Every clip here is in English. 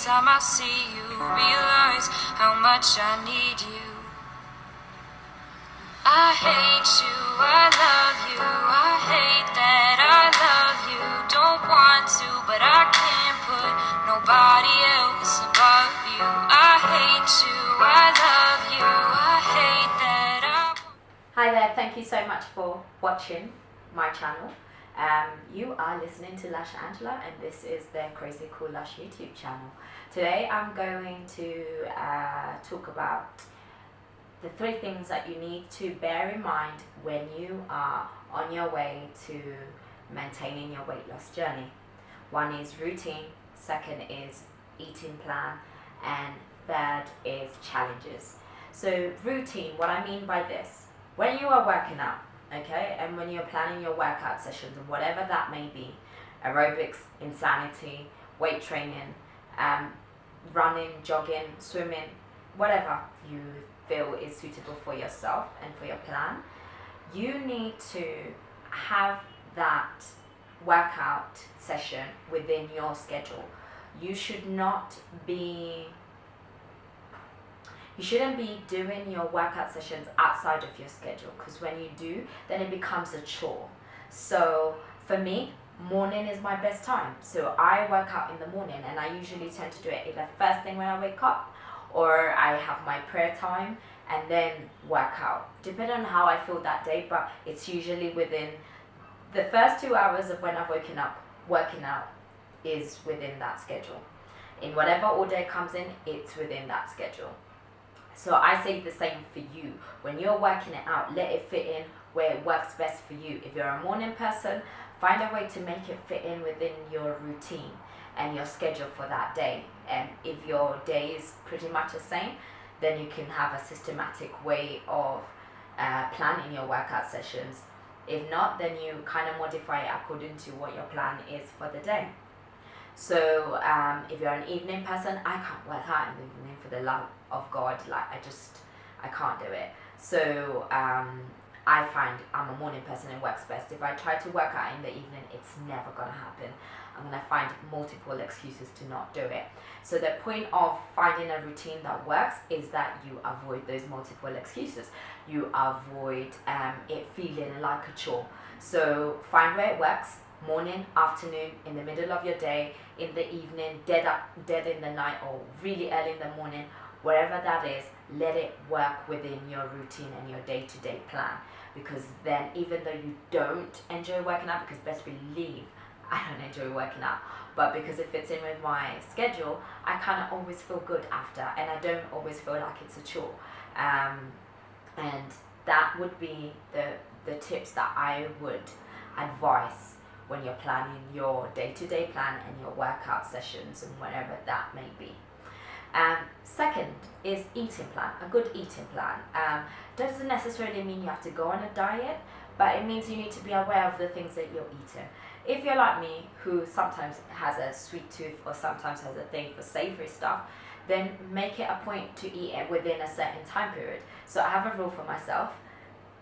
time I see you, realize how much I need you. I hate you, I love you, I hate that I love you. Don't want to, but I can't put nobody else above you. I hate you, I love you, I hate that Hi there, thank you so much for watching my channel. You are listening to Lush Angela, and this is the Crazy Cool Lush YouTube channel. Today I'm going to talk about the 3 things that you need to bear in mind when you are on your way to maintaining your weight loss journey. 1 is routine, 2nd is eating plan, and 3rd is challenges. So routine, what I mean by this, when you are working out, okay, and when you're planning your workout sessions and whatever that may be, aerobics, insanity, weight training, running, jogging, swimming, whatever you feel is suitable for yourself and for your plan, you need to have that workout session within your schedule. You shouldn't be doing your workout sessions outside of your schedule, because when you do, then it becomes a chore. So for me, morning is my best time. So I work out in the morning, and I usually tend to do it either first thing when I wake up, or I have my prayer time and then work out, depending on how I feel that day. But it's usually within the first 2 hours of when I've woken up. Working out is within that schedule. In whatever order it comes in, it's within that schedule. So I say the same for you. When you're working it out, let it fit in where it works best for you. If you're a morning person, find a way to make it fit in within your routine and your schedule for that day. And if your day is pretty much the same, then you can have a systematic way of planning your workout sessions. If not, then you kind of modify it according to what your plan is for the day. So if you're an evening person, I can't work out in the evening for the love of God. Like I can't do it. So I find I'm a morning person, it works best. If I try to work out in the evening, it's never gonna happen. I'm gonna find multiple excuses to not do it. So the point of finding a routine that works is that you avoid those multiple excuses. You avoid it feeling like a chore. So find where it works. Morning, afternoon, in the middle of your day, in the evening, dead in the night, or really early in the morning, wherever that is, let it work within your routine and your day-to-day plan. Because then, even though you don't enjoy working out, because best believe I don't enjoy working out, but because it fits in with my schedule, I kind of always feel good after, and I don't always feel like it's a chore. And that would be the tips that I would advise when you're planning your day-to-day plan and your workout sessions and whatever that may be. 2nd is eating plan, a good eating plan. Doesn't necessarily mean you have to go on a diet, but it means you need to be aware of the things that you're eating. If you're like me, who sometimes has a sweet tooth or sometimes has a thing for savory stuff, then make it a point to eat it within a certain time period. So I have a rule for myself.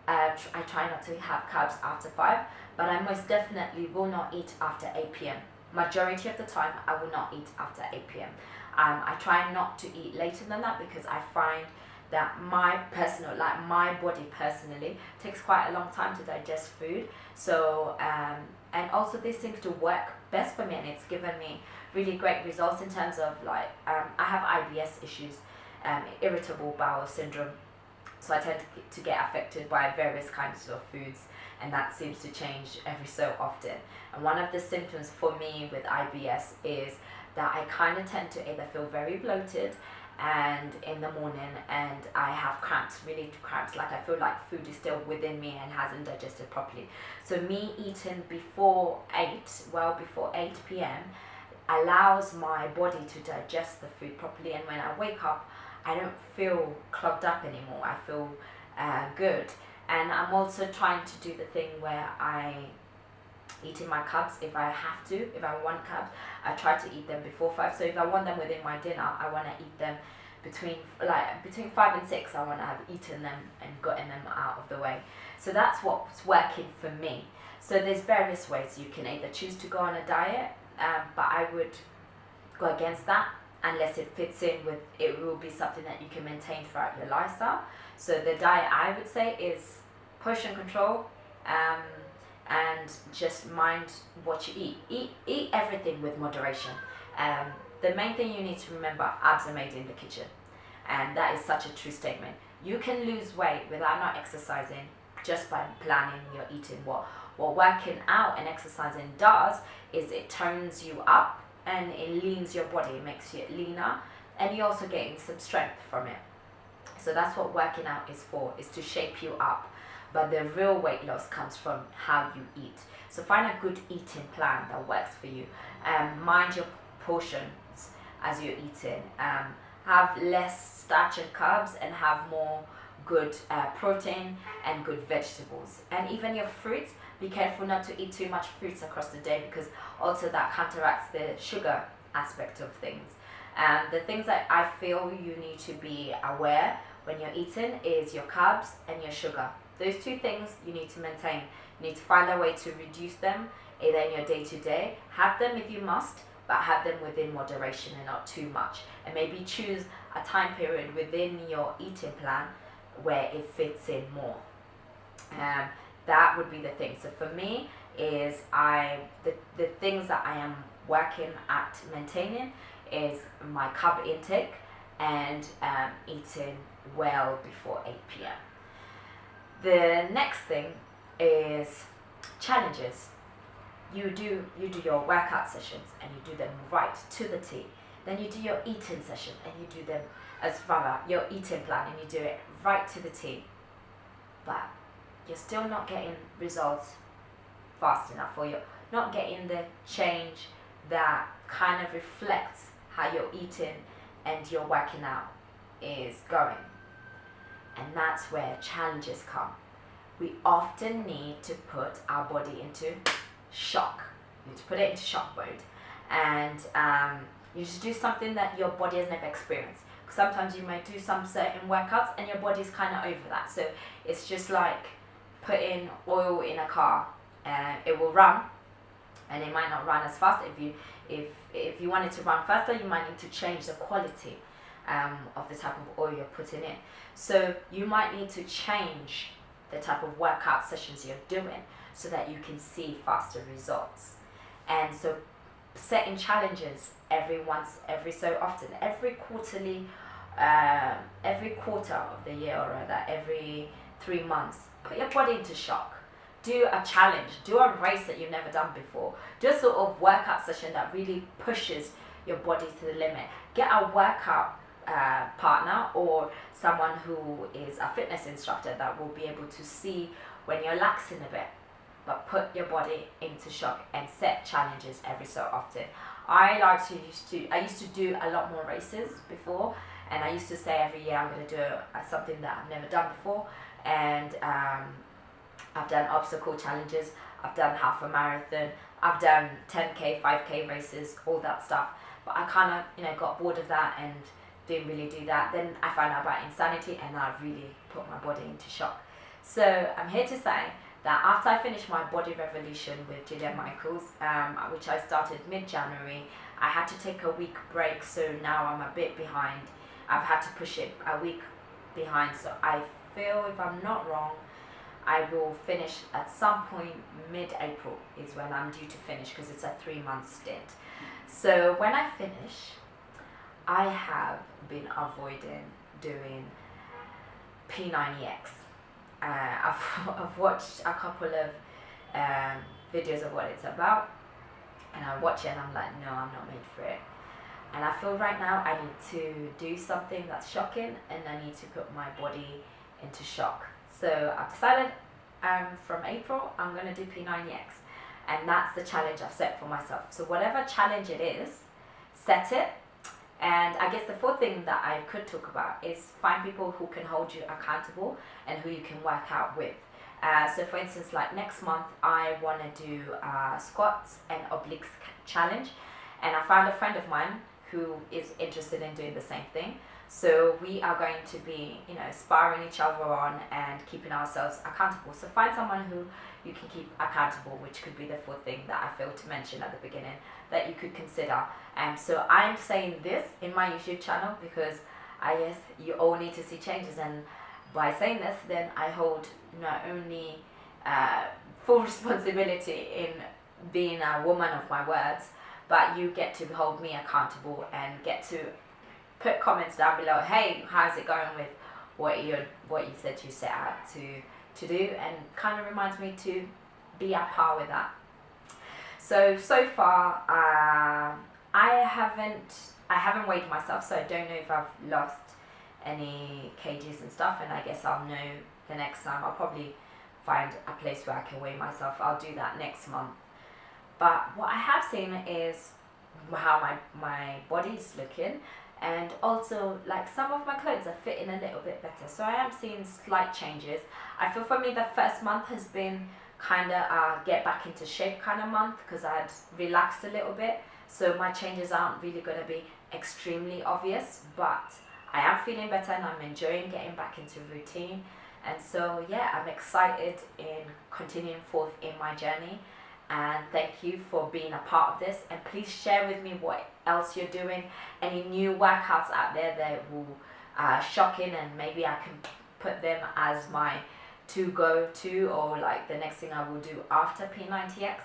I try not to have carbs after 5, but I most definitely will not eat after 8 p.m. Majority of the time, I will not eat after 8 p.m. I try not to eat later than that, because I find that my body personally takes quite a long time to digest food. So, and also this seems to work best for me, and it's given me really great results in terms of I have IBS issues, irritable bowel syndrome. So I tend to get affected by various kinds of foods, and that seems to change every so often. And one of the symptoms for me with IBS is that I kind of tend to either feel very bloated and in the morning, and I have cramps, really cramps, like I feel like food is still within me and hasn't digested properly. So me eating before 8 p.m. allows my body to digest the food properly, and when I wake up, I don't feel clogged up anymore. I feel good. And I'm also trying to do the thing where I eating my carbs if I have to. If I want carbs, I try to eat them before 5. So if I want them within my dinner, I want to eat them between 5 and 6. I want to have eaten them and gotten them out of the way. So that's what's working for me. So there's various ways you can either choose to go on a diet, but I would go against that unless it fits in with, it will be something that you can maintain throughout your lifestyle. So the diet, I would say, is portion control, and just mind what you eat everything with moderation. The main thing you need to remember, abs are made in the kitchen, and that is such a true statement. You can lose weight without not exercising, just by planning your eating. What working out and exercising does is it tones you up and it leans your body, it makes you leaner, and you're also getting some strength from it. So that's what working out is for, is to shape you up. But the real weight loss comes from how you eat. So find a good eating plan that works for you. Mind your portions as you're eating. Have less starch and carbs, and have more good protein and good vegetables. And even your fruits, be careful not to eat too much fruits across the day, because also that counteracts the sugar aspect of things. The things that I feel you need to be aware when you're eating is your carbs and your sugar. Those two things you need to maintain. You need to find a way to reduce them, either in your day-to-day. Have them if you must, but have them within moderation and not too much. And maybe choose a time period within your eating plan where it fits in more. That would be the thing. So for me, is the things that I am working at maintaining is my carb intake and eating well before 8 p.m. The next thing is challenges. You do your workout sessions and you do them right to the T. Then you do your eating session and you do them your eating plan, and you do it right to the T. But you're still not getting results fast enough, or you're not getting the change that kind of reflects how you're eating and your working out is going. And that's where challenges come. We often need to put our body into shock. You need to put it into shock mode. And you need to do something that your body has never experienced. Sometimes you might do some certain workouts and your body's kind of over that. So it's just like putting oil in a car. It will run, and it might not run as fast. If you want it to run faster, you might need to change the quality of the type of oil you're putting in. So you might need to change the type of workout sessions you're doing so that you can see faster results. And so setting challenges every so often, every quarter of the year, or rather every 3 months, put your body into shock. Do a challenge, do a race that you've never done before, do a sort of workout session that really pushes your body to the limit. Get a workout partner or someone who is a fitness instructor that will be able to see when you're laxing a bit, but put your body into shock and set challenges every so often. I used to do a lot more races before, and I used to say every year I'm going to do something that I've never done before. And I've done obstacle challenges, I've done half a marathon, I've done 10k, 5k races, all that stuff. But I kind of, got bored of that and didn't really do that. Then I found out about insanity, and I really put my body into shock. So I'm here to say that after I finished my body revolution with Jewellery, which I started mid-January, I had to take a week break. So now I'm a bit behind. I've had to push it a week behind. So I feel, if I'm not wrong, I will finish at some point mid-April is when I'm due to finish, because it's a 3-month stint. So when I finish, I have been avoiding doing P90X. I've watched a couple of videos of what it's about, and I watch it and I'm like, no, I'm not made for it. And I feel right now I need to do something that's shocking, and I need to put my body into shock. So I've decided from April I'm going to do P90X, and that's the challenge I've set for myself. So whatever challenge it is, set it. And I guess the fourth thing that I could talk about is find people who can hold you accountable and who you can work out with. So for instance, like next month I want to do squats and obliques challenge, and I found a friend of mine who is interested in doing the same thing. So we are going to be, sparring each other on and keeping ourselves accountable. So find someone who you can keep accountable, which could be the fourth thing that I failed to mention at the beginning. that you could consider. So I'm saying this in my YouTube channel because I guess you all need to see changes, and by saying this, then I hold not only full responsibility in being a woman of my words, but you get to hold me accountable and get to put comments down below. Hey, how's it going with what you said you set out to do, and kind of reminds me to be at par with that. So far, I haven't weighed myself, so I don't know if I've lost any kgs and stuff, and I guess I'll know the next time. I'll probably find a place where I can weigh myself. I'll do that next month. But what I have seen is how my body's looking, and also like some of my clothes are fitting a little bit better. So I am seeing slight changes. I feel for me the first month has been kind of get back into shape kind of month, because I had relaxed a little bit. So my changes aren't really going to be extremely obvious, but I am feeling better and I'm enjoying getting back into routine. And so yeah, I'm excited in continuing forth in my journey. And thank you for being a part of this, and please share with me what else you're doing, any new workouts out there that will shocking, and maybe I can put them as my to go to, or like the next thing I will do after P90X.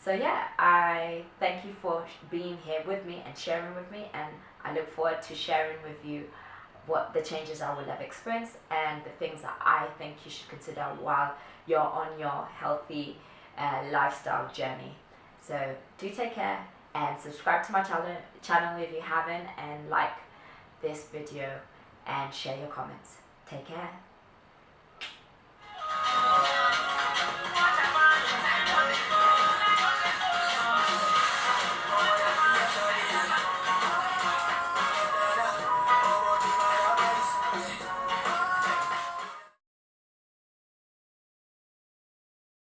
So yeah, I thank you for being here with me and sharing with me, and I look forward to sharing with you what the changes I will have experienced and the things that I think you should consider while you're on your healthy lifestyle journey. So do take care and subscribe to my channel if you haven't, and like this video and share your comments. Take care.